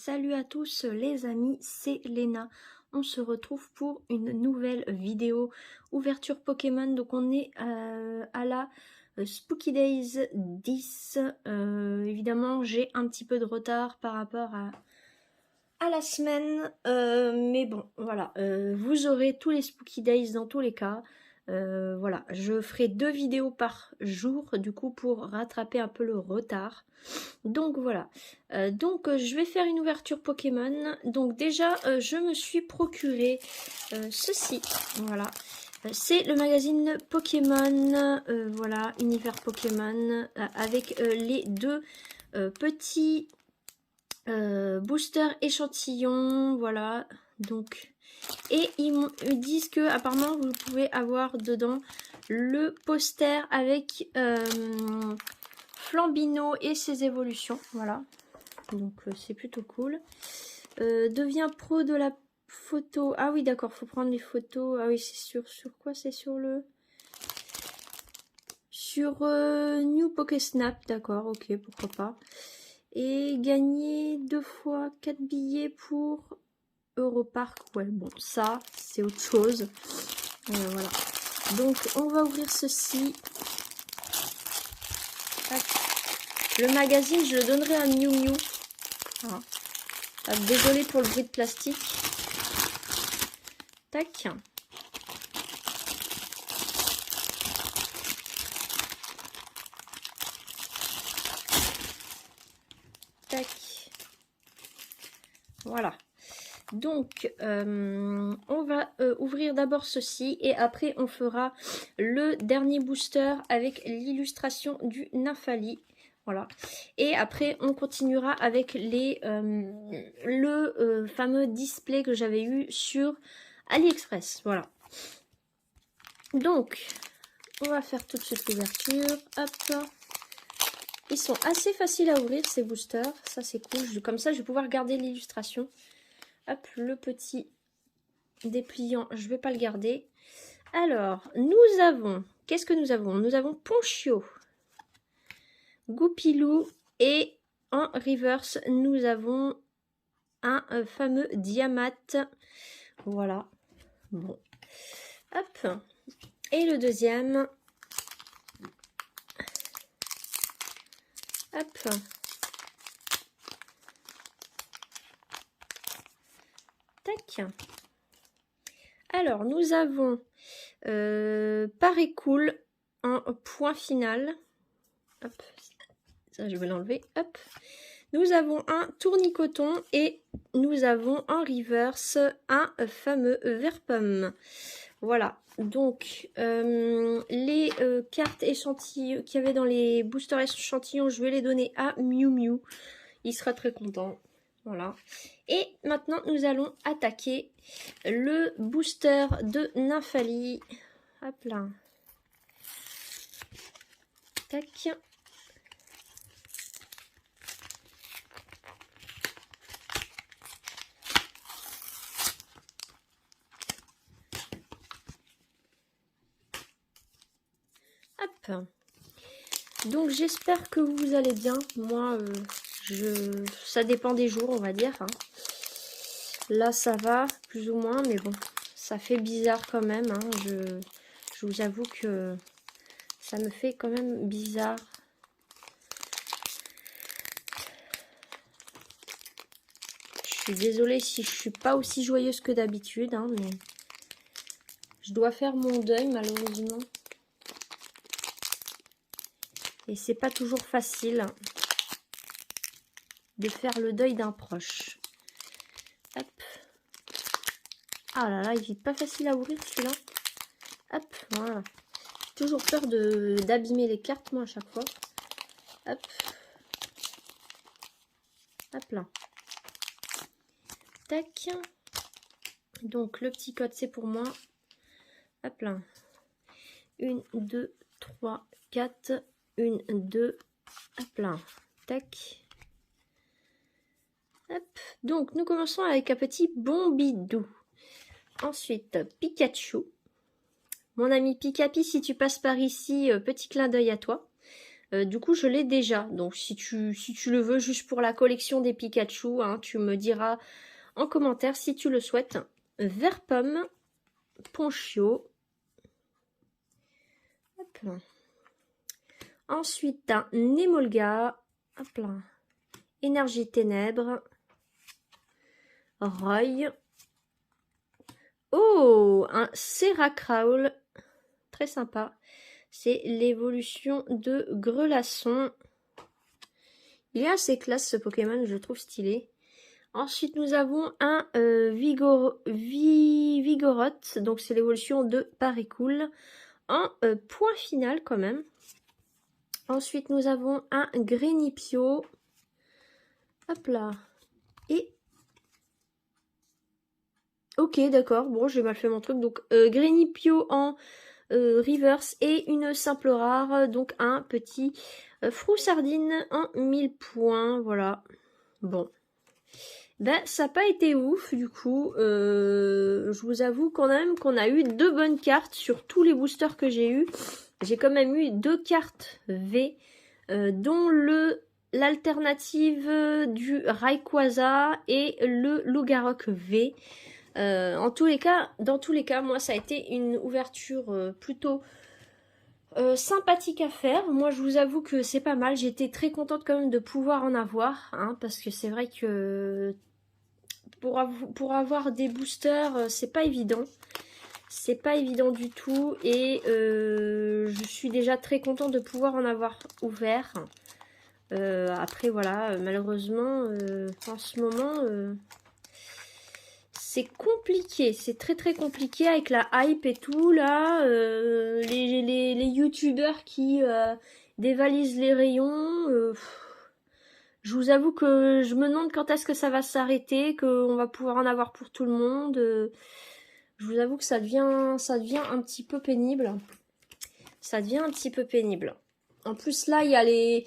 Salut à tous les amis, c'est Léna. On se retrouve pour une nouvelle vidéo ouverture Pokémon. Donc on est à la Spooky Days 10. Évidemment j'ai un petit peu de retard par rapport à la semaine. Mais bon voilà, vous aurez tous les Spooky Days dans tous les cas. Voilà, je ferai 2 vidéos par jour du coup pour rattraper un peu le retard. Donc voilà, je vais faire une ouverture Pokémon. Donc déjà je me suis procuré ceci, voilà. C'est le magazine Pokémon, voilà, univers Pokémon, avec les deux petits boosters échantillons, voilà. Donc, et ils disent que apparemment vous pouvez avoir dedans le poster avec Flambino et ses évolutions, voilà. Donc c'est plutôt cool. Devient pro de la photo. Ah oui d'accord, faut prendre les photos. Ah oui, c'est sur quoi? C'est sur le New Pokésnap, d'accord, ok, pourquoi pas. Et gagner 2 fois 4 billets pour Europark. Ouais, bon, ça c'est autre chose. Voilà. Donc on va ouvrir ceci. Tac. Le magazine, je le donnerai à Miu Miu. Voilà. Ah, désolée pour le bruit de plastique. Tac. Tac. Voilà. Donc, on va ouvrir d'abord ceci et après on fera le dernier booster avec l'illustration du Nymphali. Voilà. Et après on continuera avec le fameux display que j'avais eu sur AliExpress. Voilà. Donc, on va faire tout de suite l'ouverture. Hop. Ils sont assez faciles à ouvrir ces boosters. Ça c'est cool. Comme ça je vais pouvoir garder l'illustration. Hop, le petit dépliant, je vais pas le garder. Alors, nous avons, qu'est-ce que nous avons? Nous avons Ponchio, Goupilou et en reverse, nous avons un fameux Diamat. Voilà. Bon. Hop. Et le deuxième. Hop. Tac. Alors, nous avons Paraît cool en point final. Hop. Ça, je vais l'enlever. Hop. Nous avons un tournicoton et nous avons en reverse un fameux Verpum. Voilà. Donc, les cartes échantillons qu'il y avait dans les boosters échantillons, je vais les donner à Miu Miu. Il sera très content. Voilà. Et maintenant, nous allons attaquer le booster de Nymphali. Hop là. Tac. Hop. Donc j'espère que vous allez bien. Moi, ça dépend des jours, on va dire. Hein. Là, ça va, plus ou moins, mais bon, ça fait bizarre quand même. Hein. Je vous avoue que ça me fait quand même bizarre. Je suis désolée si je suis pas aussi joyeuse que d'habitude, hein, mais je dois faire mon deuil, malheureusement. Et c'est pas toujours facile de faire le deuil d'un proche. Hop. Ah là là, il est pas facile à ouvrir celui-là. Hop, voilà. J'ai toujours peur d'abîmer les cartes, moi, à chaque fois. Hop. Hop là. Tac. Donc, le petit code, c'est pour moi. Hop là. 1, 2, 3, 4. 1, 2. Hop là. Tac. Hop. Donc, nous commençons avec un petit Bombidou. Ensuite, Pikachu. Mon ami Pikapi, si tu passes par ici, petit clin d'œil à toi. Du coup, je l'ai déjà. Donc, si tu le veux juste pour la collection des Pikachu, hein, tu me diras en commentaire si tu le souhaites. Vert pomme, Ponchio. Hop là. Ensuite, un Nemolga. Hop là. Énergie ténèbres. Roy. Oh, un Seracrawl. Très sympa. C'est l'évolution de Grelasson. Il est assez classe ce Pokémon, je le trouve stylé. Ensuite, nous avons un Vigoroth. Donc, c'est l'évolution de Paricool. En point final quand même. Ensuite, nous avons un Grenipio. Hop là. Et... ok, d'accord. Bon, j'ai mal fait mon truc. Donc, Grenipio en reverse et une simple rare. Donc, un petit Froussardine en 1000 points. Voilà. Bon. Ben, ça n'a pas été ouf, du coup. Je vous avoue quand même qu'on a eu 2 bonnes cartes sur tous les boosters que j'ai eu. J'ai quand même eu 2 cartes V, dont l'alternative du Rayquaza et le Lougarok V. Dans tous les cas, moi, ça a été une ouverture plutôt sympathique à faire. Moi, je vous avoue que c'est pas mal. J'étais très contente quand même de pouvoir en avoir, hein, parce que c'est vrai que pour avoir des boosters, c'est pas évident. C'est pas évident du tout. Et je suis déjà très contente de pouvoir en avoir ouvert. Après, voilà, malheureusement, en ce moment, c'est compliqué. C'est très très compliqué avec la hype et tout, là. Les youtubeurs qui dévalisent les rayons. Je vous avoue que je me demande quand est-ce que ça va s'arrêter, qu'on va pouvoir en avoir pour tout le monde. Je vous avoue que ça devient un petit peu pénible. Ça devient un petit peu pénible. En plus là, il y a les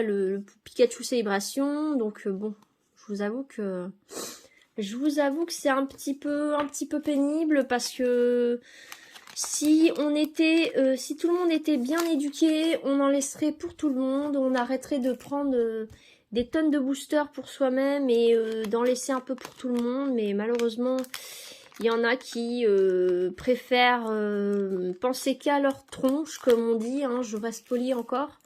le Pikachu célébration. Donc bon, je vous avoue que c'est un petit peu pénible parce que si tout le monde était bien éduqué, on en laisserait pour tout le monde, on arrêterait de prendre des tonnes de boosters pour soi-même et d'en laisser un peu pour tout le monde. Mais malheureusement, il y en a qui préfèrent penser qu'à leur tronche, comme on dit, hein, je reste polie encore.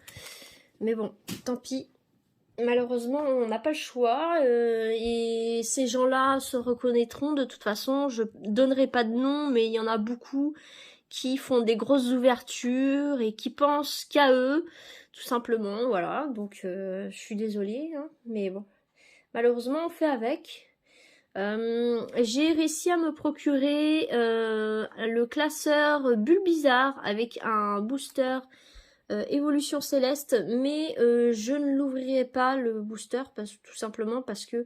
Mais bon, tant pis. Malheureusement, on n'a pas le choix et ces gens-là se reconnaîtront. De toute façon, je donnerai pas de nom, mais il y en a beaucoup qui font des grosses ouvertures et qui pensent qu'à eux, tout simplement, voilà. Donc, je suis désolée, hein, mais bon. Malheureusement, on fait avec. J'ai réussi à me procurer le classeur Bulbizarre avec un booster évolution céleste, mais je ne l'ouvrirai pas le booster tout simplement parce que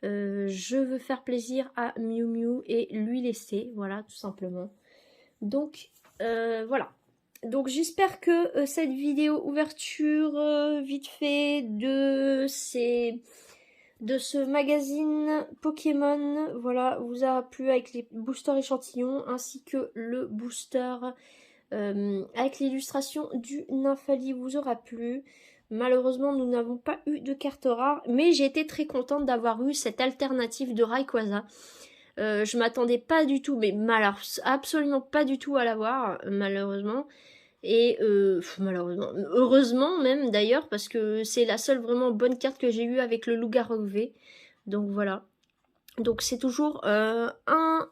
je veux faire plaisir à Miu Miu et lui laisser, voilà, tout simplement. Donc voilà. Donc j'espère que cette vidéo ouverture vite fait de ce magazine Pokémon, voilà, vous a plu avec les boosters échantillons ainsi que le booster avec l'illustration du Nymphali vous aura plu. Malheureusement, nous n'avons pas eu de carte rare, mais j'ai été très contente d'avoir eu cette alternative de Rayquaza. Je m'attendais pas du tout, mais absolument pas du tout à l'avoir, malheureusement. Et malheureusement, heureusement même d'ailleurs, parce que c'est la seule vraiment bonne carte que j'ai eue avec le Lougarok V. Donc voilà. Donc c'est toujours un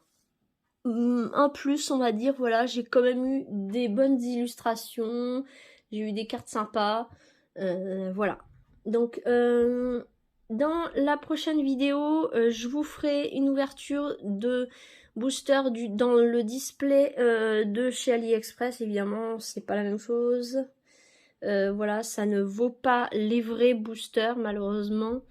plus, on va dire. Voilà, j'ai quand même eu des bonnes illustrations, j'ai eu des cartes sympas. Voilà. Donc dans la prochaine vidéo, je vous ferai une ouverture de booster dans le display de chez AliExpress. Évidemment, c'est pas la même chose. Voilà, ça ne vaut pas les vrais boosters, malheureusement.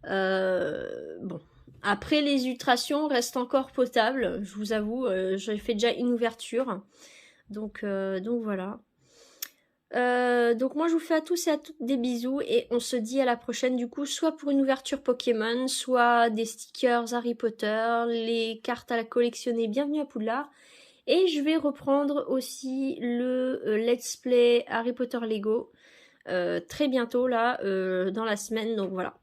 Bon. Après, les illustrations restent encore potables, je vous avoue. J'ai fait déjà une ouverture. Donc voilà. Donc moi je vous fais à tous et à toutes des bisous et on se dit à la prochaine du coup, soit pour une ouverture Pokémon, soit des stickers Harry Potter, les cartes à la collectionner. Bienvenue à Poudlard Et je vais reprendre aussi le let's play Harry Potter Lego très bientôt là, dans la semaine, donc voilà.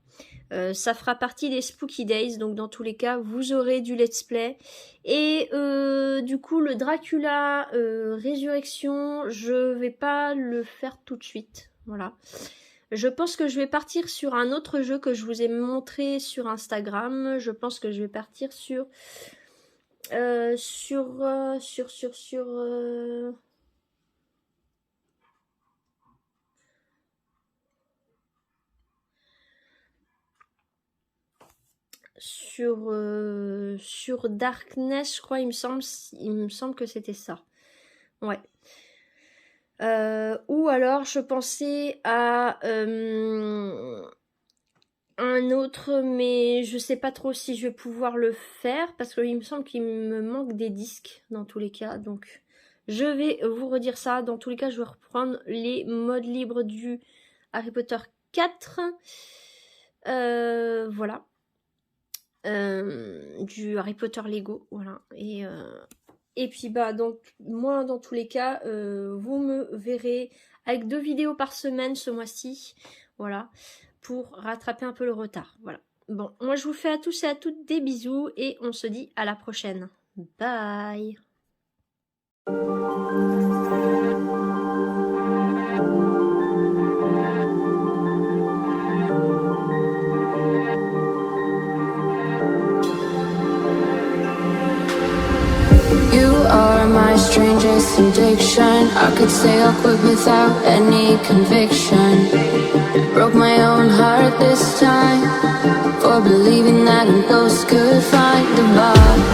Ça fera partie des Spooky Days, donc dans tous les cas, vous aurez du let's play. Et du coup, le Dracula Résurrection, je vais pas le faire tout de suite, voilà. Je pense que je vais partir sur un autre jeu que je vous ai montré sur Instagram. Je pense que je vais partir sur Darkness, je crois, il me semble que c'était ça. Ouais. Ou alors je pensais à un autre, mais je sais pas trop si je vais pouvoir le faire parce qu'il me semble qu'il me manque des disques dans tous les cas. Donc je vais vous redire ça. Dans tous les cas, je vais reprendre les modes libres du Harry Potter 4. Voilà. Du Harry Potter Lego, voilà. Et puis bah donc moi dans tous les cas, vous me verrez avec 2 vidéos par semaine ce mois-ci, voilà, pour rattraper un peu le retard, voilà. Bon, moi je vous fais à tous et à toutes des bisous et on se dit à la prochaine. Bye. Strangest addiction. I could say I'll quit without any conviction. Broke my own heart this time for believing that a ghost could find a bar.